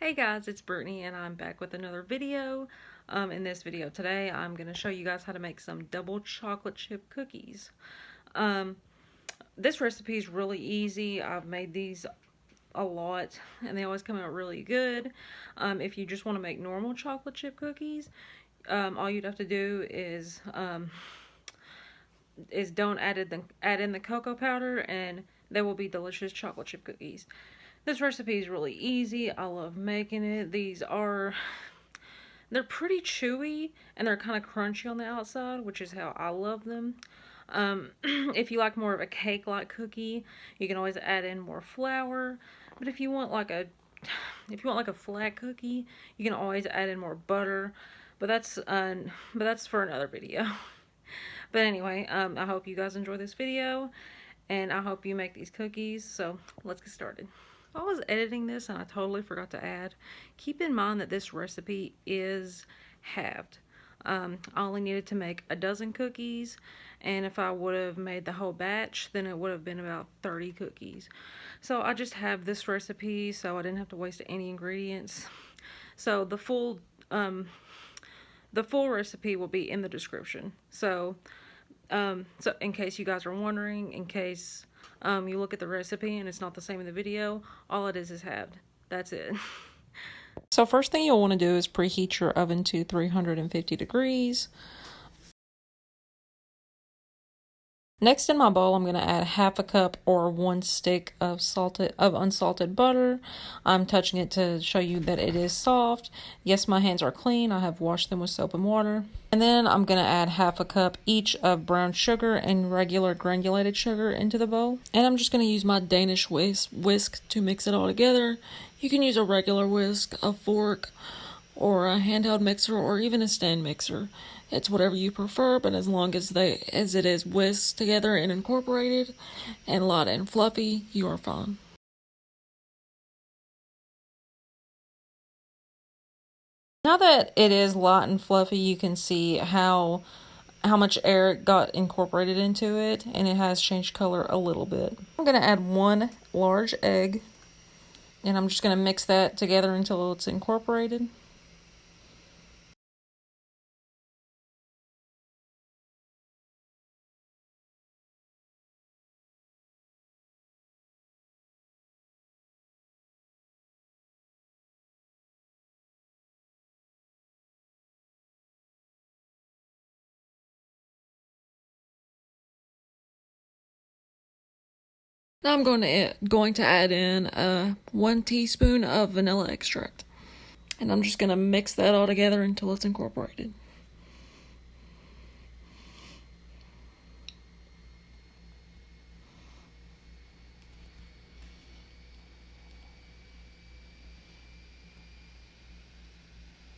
Hey guys, it's Brittany and I'm back with another video. In this video today, I'm going to show you guys how to make some double chocolate chip cookies. This recipe is really easy. I've made these a lot and they always come out really good. If you just want to make normal chocolate chip cookies, all you'd have to do is don't add in the cocoa powder, and they will be delicious chocolate chip cookies. This recipe is really easy. I love making it. They're pretty chewy and they're kind of crunchy on the outside, which is how I love them. If you like more of a cake-like cookie, you can always add in more flour. But if you want like a flat cookie, you can always add in more butter. But that's for another video. But anyway, I hope you guys enjoy this video, and I hope you make these cookies. So let's get started. I was editing this and I totally forgot to add. Keep in mind that this recipe is halved. I only needed to make a dozen cookies, and if I would have made the whole batch, then it would have been about 30 cookies. So I just have this recipe so I didn't have to waste any ingredients. So the full recipe will be in the description. So in case you guys are wondering, in case you look at the recipe and it's not the same in the video, all it is halved. That's it. So first thing you'll want to do is preheat your oven to 350 degrees. Next, in my bowl, I'm going to add half a cup or 1 stick of unsalted butter. I'm touching it to show you that it is soft. Yes, my hands are clean. I have washed them with soap and water. And then I'm going to add half a cup each of brown sugar and regular granulated sugar into the bowl. And I'm just going to use my Danish whisk to mix it all together. You can use a regular whisk, a fork, or a handheld mixer, or even a stand mixer. It's whatever you prefer, but as long as it is whisked together and incorporated and light and fluffy, you are fine. Now that it is light and fluffy, you can see how much air got incorporated into it, and it has changed color a little bit. I'm going to add 1 large egg, and I'm just going to mix that together until it's incorporated. Now I'm going to add in 1 teaspoon of vanilla extract. And I'm just going to mix that all together until it's incorporated.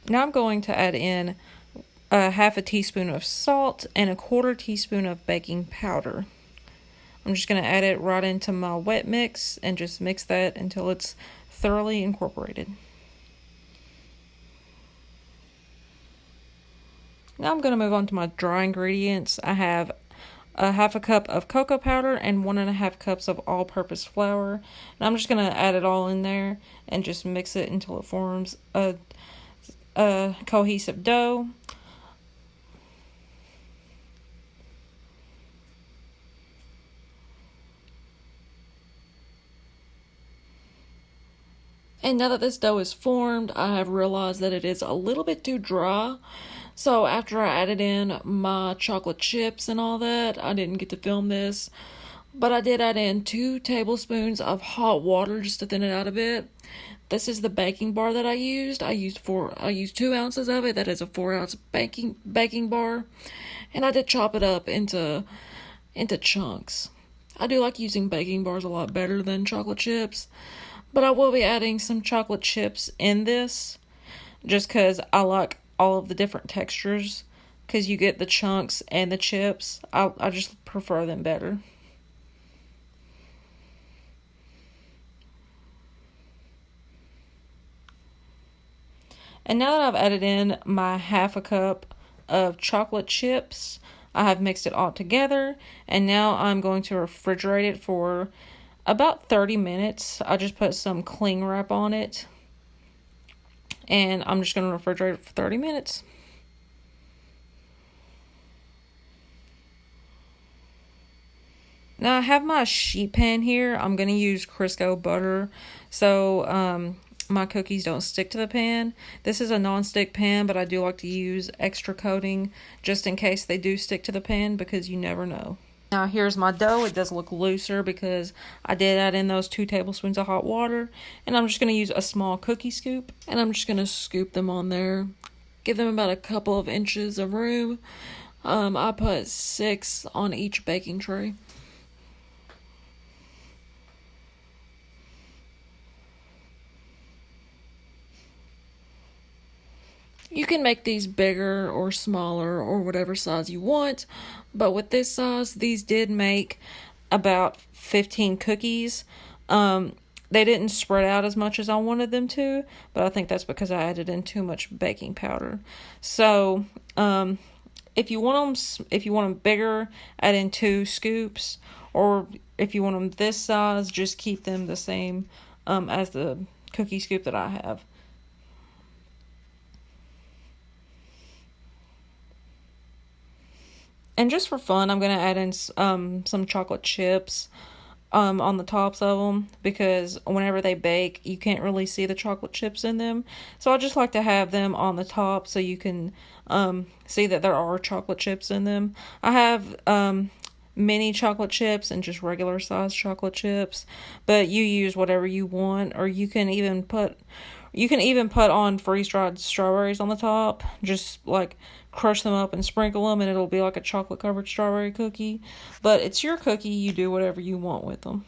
Now I'm going to add in half a teaspoon of salt and 1/4 teaspoon of baking powder. I'm just going to add it right into my wet mix and just mix that until it's thoroughly incorporated. Now I'm going to move on to my dry ingredients. I have a half a cup of cocoa powder and 1.5 cups of all-purpose flour. And I'm just going to add it all in there and just mix it until it forms a cohesive dough. And now that this dough is formed, I have realized that it is a little bit too dry. So after I added in my chocolate chips and all that, I didn't get to film this, but I did add in 2 tablespoons of hot water just to thin it out a bit. This is the baking bar that I used. I used 2 ounces of it. That is a 4-ounce baking bar. And I did chop it up into chunks. I do like using baking bars a lot better than chocolate chips. But I will be adding some chocolate chips in this, just because I like all of the different textures, because you get the chunks and the chips. I just prefer them better. And now that I've added in my half a cup of chocolate chips, I have mixed it all together, and now I'm going to refrigerate it for about 30 minutes. I just put some cling wrap on it and I'm just going to refrigerate it for 30 minutes. Now I have my sheet pan here. I'm going to use Crisco butter so my cookies don't stick to the pan. This is a non-stick pan, but I do like to use extra coating just in case they do stick to the pan, because you never know. Now here's my dough. It does look looser because I did add in those 2 tablespoons of hot water. And I'm just going to use a small cookie scoop, and I'm just going to scoop them on there. Give them about a couple of inches of room. I put 6 on each baking tray. You can make these bigger or smaller or whatever size you want, but with this size, these did make about 15 cookies. They didn't spread out as much as I wanted them to, but I think that's because I added in too much baking powder. So, if you want them bigger, add in 2 scoops, or if you want them this size, just keep them the same as the cookie scoop that I have. And just for fun, I'm going to add in some chocolate chips on the tops of them, because whenever they bake, you can't really see the chocolate chips in them. So I just like to have them on the top so you can see that there are chocolate chips in them. I have mini chocolate chips and just regular size chocolate chips, but you use whatever you want, or you can even put on freeze-dried strawberries on the top. Just like crush them up and sprinkle them, and it'll be like a chocolate-covered strawberry cookie. But it's your cookie. You do whatever you want with them.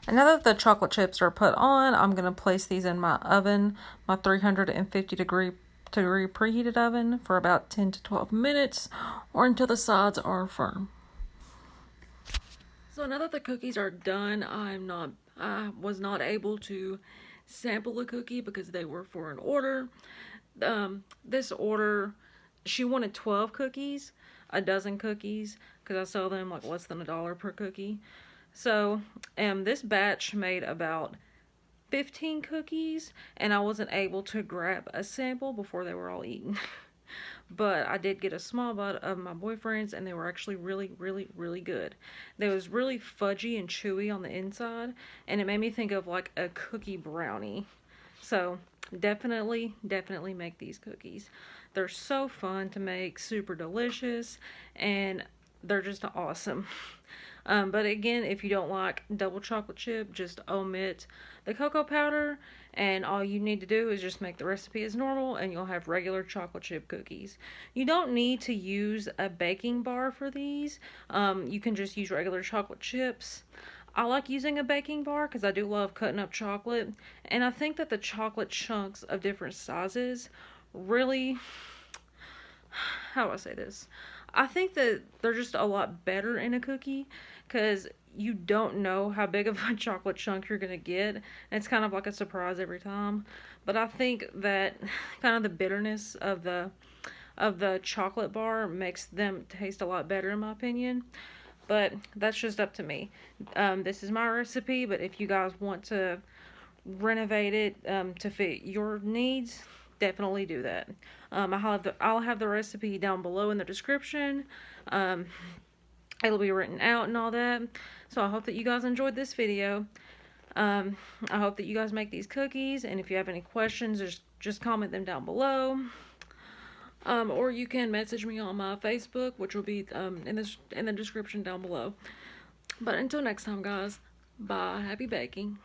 And now that the chocolate chips are put on, I'm going to place these in my oven, my 350 degree preheated oven, for about 10 to 12 minutes, or until the sides are firm. So now that the cookies are done, I was not able to sample the cookie because they were for an order. This order, she wanted 12 cookies, a dozen cookies, because I sell them like less than $1 per cookie. So, this batch made about 15 cookies, and I wasn't able to grab a sample before they were all eaten. But I did get a small bite of my boyfriend's, and they were actually really, really, really good. They was really fudgy and chewy on the inside, and it made me think of like a cookie brownie. So definitely make these cookies. They're so fun to make, super delicious, and they're just awesome. But again, if you don't like double chocolate chip, just omit the cocoa powder, and all you need to do is just make the recipe as normal, and you'll have regular chocolate chip cookies. You don't need to use a baking bar for these. You can just use regular chocolate chips. I like using a baking bar because I do love cutting up chocolate, and I think that the chocolate chunks of different sizes really, how do I say this? I think that they're just a lot better in a cookie because you don't know how big of a chocolate chunk you're going to get. And it's kind of like a surprise every time. But I think that kind of the bitterness of the chocolate bar makes them taste a lot better, in my opinion. But that's just up to me. This is my recipe, but if you guys want to renovate it to fit your needs, definitely do that. I'll have the recipe down below in the description. It'll be written out and all that. So I hope that you guys enjoyed this video. I hope that you guys make these cookies, and if you have any questions, just comment them down below. Or you can message me on my Facebook, which will be in the description down below. But until next time, guys, bye. Happy baking.